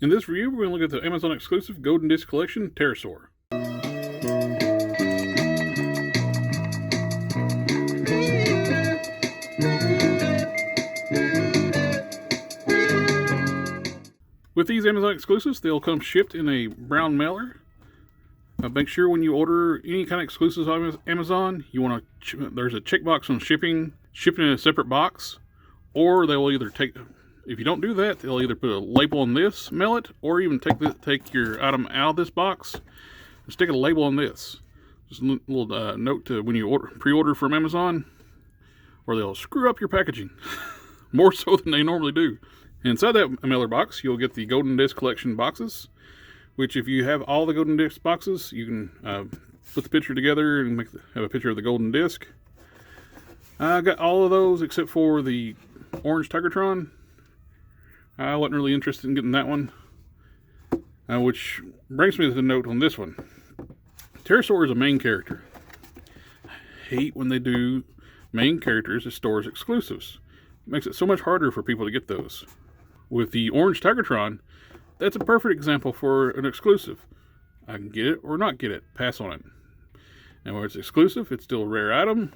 In this review, we're going to look at the Amazon exclusive Golden Disc Collection, Terrorsaur. With these Amazon exclusives, they'll come shipped in a brown mailer. Make sure when you order any kind of exclusives on Amazon, you want to there's a checkbox on shipping in a separate box, or they will either take. If you don't do that, they'll either put a label on this, mail it, or even take your item out of this box and stick a label on this. Just a little note to when you pre-order from Amazon, or they'll screw up your packaging more so than they normally do. Inside that mailer box, you'll get the Golden Disc Collection boxes, which if you have all the Golden Disc boxes, you can put the picture together and have a picture of the Golden Disc. I got all of those except for the orange Cybertron. I wasn't really interested in getting that one, which brings me to the note on this one. Terrorsaur is a main character. I hate when they do main characters as stores exclusives. It makes it so much harder for people to get those. With the orange Cybertron, that's a perfect example for an exclusive. I can get it or not get it, pass on it. And where it's exclusive, it's still a rare item,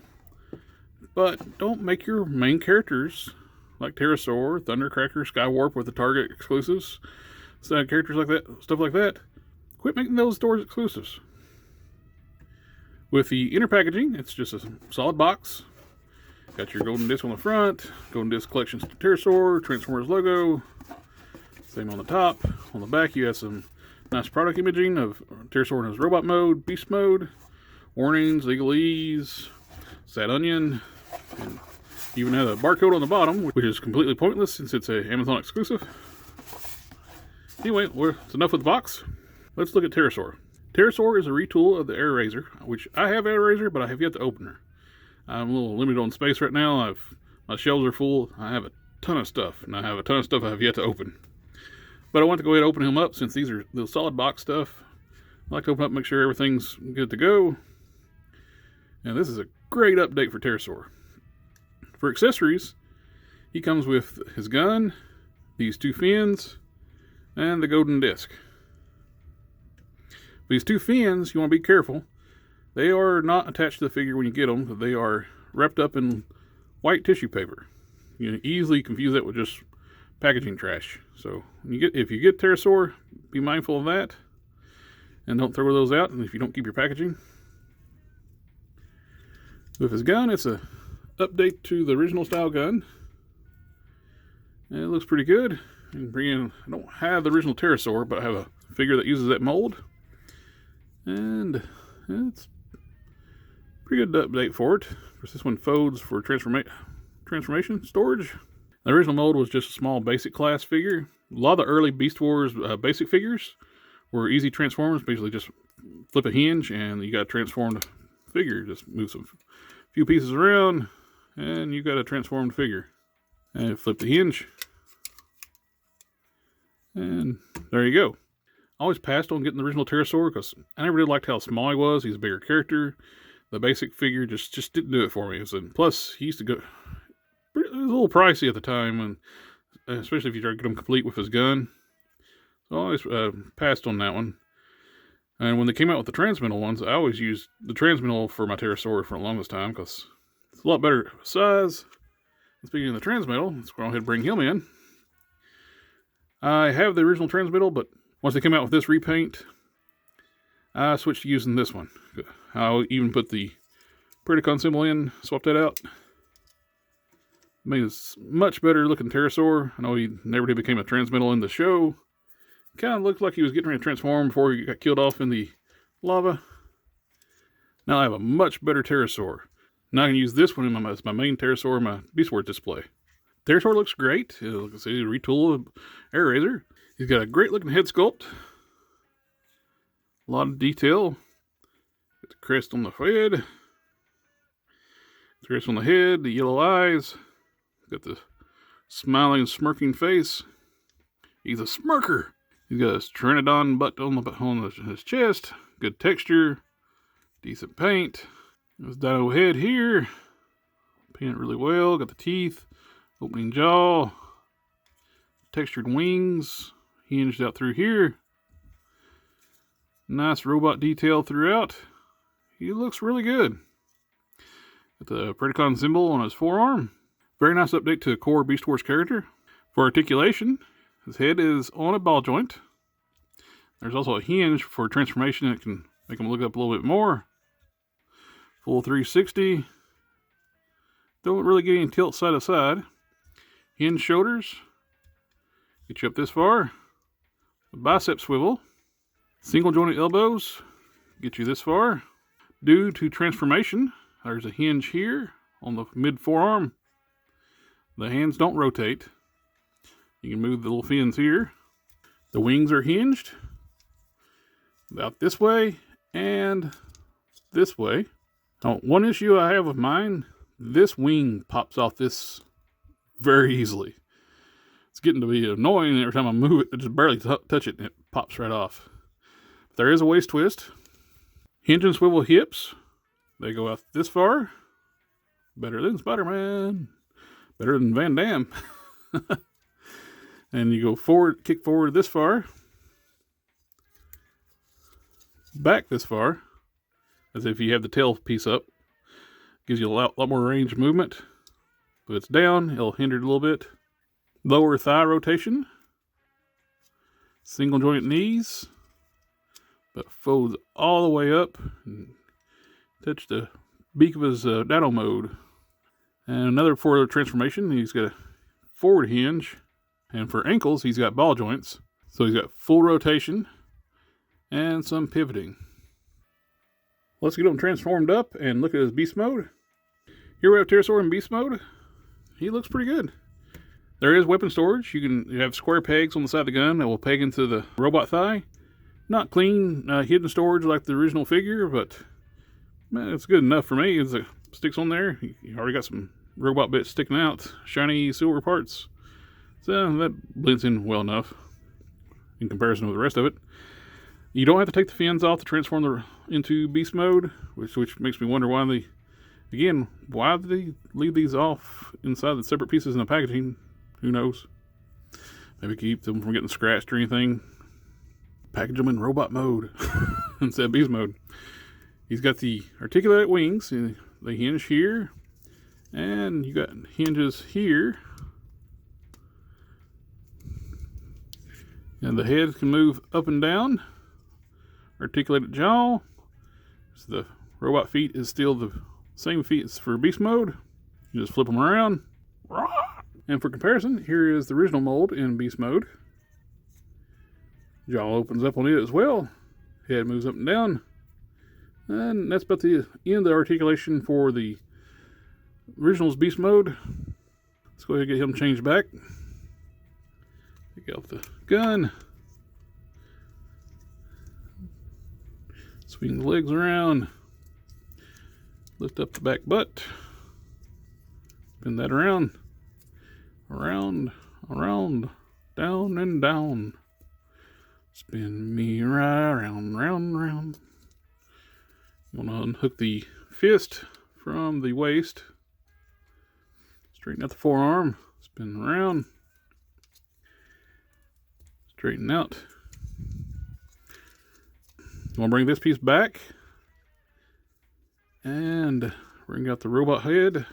but don't make your main characters like Terrorsaur, Thundercracker, Skywarp with the Target exclusives, characters like that, stuff like that. Quit making those stores exclusives. With the inner packaging, it's just a solid box. Got your Golden Disc on the front, Golden Disc Collection Terrorsaur, Transformers logo. Same on the top. On the back, you have some nice product imaging of Terrorsaur in his robot mode, beast mode, warnings, legalese, sad onion, and you even have a barcode on the bottom, which is completely pointless since it's an Amazon exclusive. Anyway, it's enough with the box. Let's look at Terrorsaur. Terrorsaur is a retool of the Airazor, which I have Airazor, but I have yet to open her. I'm a little limited on space right now. My shelves are full. I have a ton of stuff, and I have a ton of stuff I have yet to open. But I want to go ahead and open him up since these are the solid box stuff. I like to open up and make sure everything's good to go. And this is a great update for Terrorsaur. For accessories, he comes with his gun, these two fins, and the Golden Disc. These two fins, you want to be careful. They are not attached to the figure when you get them. They are wrapped up in white tissue paper. You can easily confuse that with just packaging trash. So if you get Terrorsaur, be mindful of that. And don't throw those out if you don't keep your packaging. With his gun, it's a update to the original style gun. And it looks pretty good. I don't have the original Terrorsaur, but I have a figure that uses that mold. And it's pretty good update for it. Of course, this one folds for transformation storage. The original mold was just a small basic class figure. A lot of the early Beast Wars basic figures were easy transformers. Basically just flip a hinge and you got a transformed figure. Just move some few pieces around and you got a transformed figure. And flip the hinge. And there you go. I always passed on getting the original Terrorsaur because I never really liked how small he was. He's a bigger character. The basic figure just didn't do it for me. Plus, he used to go... It was a little pricey at the time, and especially if you try to get him complete with his gun. So I always passed on that one. And when they came out with the transmittal ones, I always used the transmittal for my Terrorsaur for the longest time because it's a lot better size. And speaking of the transmittal, let's go ahead and bring him in. I have the original transmittal, but once they came out with this repaint, I switched to using this one. I'll even put the Predacon symbol in, swap that out. Made a much better looking Terrorsaur. I know he never did become a transmittal in the show. Kind of looked like he was getting ready to transform before he got killed off in the lava. Now I have a much better Terrorsaur. Now I can use this one as my main Terrorsaur in my Beast Wars display. Terrorsaur looks great. It's a retool of Airazor. He's got a great looking head sculpt. A lot of detail. Got the crest on the head. The crest on the head, the yellow eyes. Got the smiling, smirking face. He's a smirker. He's got a Pteranodon butt on his chest. Good texture. Decent paint. His dino head here. Painted really well. Got the teeth. Opening jaw. Textured wings. hinged out through here. Nice robot detail throughout. He looks really good. Got the Predacon symbol on his forearm. Very nice update to core Beast Wars character. For articulation, his head is on a ball joint. There's also a hinge for transformation that can make him look up a little bit more. Full 360. Don't really get any tilt side to side. Hinge shoulders. Get you up this far. A bicep swivel. Single jointed elbows. Get you this far. Due to transformation, there's a hinge here on the mid forearm. The hands don't rotate. You can move the little fins here. The wings are hinged. About this way and this way. Now, one issue I have with mine, this wing pops off this very easily. It's getting to be annoying every time I move it. I just barely touch it and it pops right off. But there is a waist twist. Hinge and swivel hips. They go out this far. Better than Spider-Man. Better than Van Damme. And you go forward, kick forward this far. Back this far. As if you have the tail piece up. Gives you a lot more range of movement. If it's down, it'll hinder it a little bit. Lower thigh rotation. Single joint knees. But folds all the way up. And touch the beak of his dino mode. And another forward transformation. He's got a forward hinge. And for ankles, he's got ball joints. So he's got full rotation. And some pivoting. Let's get him transformed up and look at his beast mode. Here we have Terrorsaur in beast mode. He looks pretty good. There is weapon storage. You have square pegs on the side of the gun that will peg into the robot thigh. Not clean, hidden storage like the original figure, but man, it's good enough for me. It sticks on there. You already got some robot bits sticking out, shiny silver parts. So that blends in well enough in comparison with the rest of it. You don't have to take the fins off to transform into beast mode, which makes me wonder why did they leave these off inside the separate pieces in the packaging? Who knows? Maybe keep them from getting scratched or anything. Package them in robot mode instead of beast mode. He's got the articulated wings. They hinge here. And you got hinges here. And the head can move up and down. Articulated jaw. So the robot feet is still the same feet as for beast mode. You just flip them around. And for comparison, here is the original mold in beast mode. Jaw opens up on it as well. Head moves up and down. And that's about the end of the articulation for the original's beast mode. Let's go ahead and get him changed back. Take out the gun. Swing the legs around. Lift up the back butt. Spin that around. Around, around, down and down. Spin me right around, round, round. You want to unhook the fist from the waist. Straighten out the forearm. Spin around. Straighten out. You want to bring this piece back. And bring out the robot head.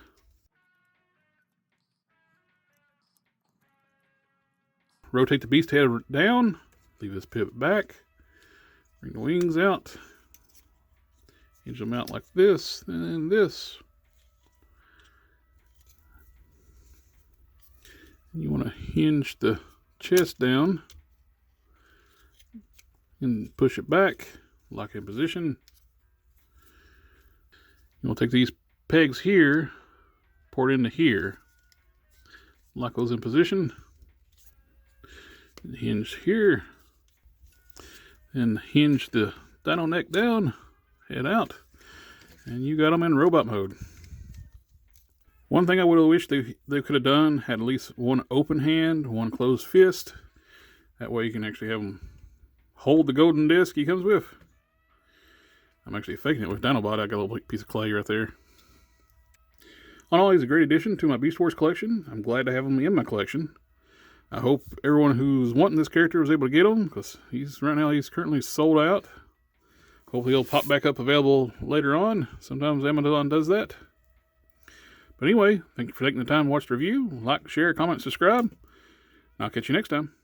Rotate the beast head down. Leave this pivot back. Bring the wings out. Hinge them out like this, and this. You want to hinge the chest down and push it back, lock in position. You want to take these pegs here, pour it into here, lock those in position, and hinge here, and hinge the dino neck down, head out, and you got them in robot mode. One thing I would have wished they could have done, had at least one open hand, one closed fist. That way you can actually have them hold the golden disc he comes with. I'm actually faking it with Dinobot. I got a little piece of clay right there. On all, he's a great addition to my Beast Wars collection. I'm glad to have him in my collection. I hope everyone who's wanting this character was able to get him, because right now he's currently sold out. Hopefully he'll pop back up available later on. Sometimes Amazon does that. But anyway, thank you for taking the time to watch the review. Like, share, comment, subscribe. I'll catch you next time.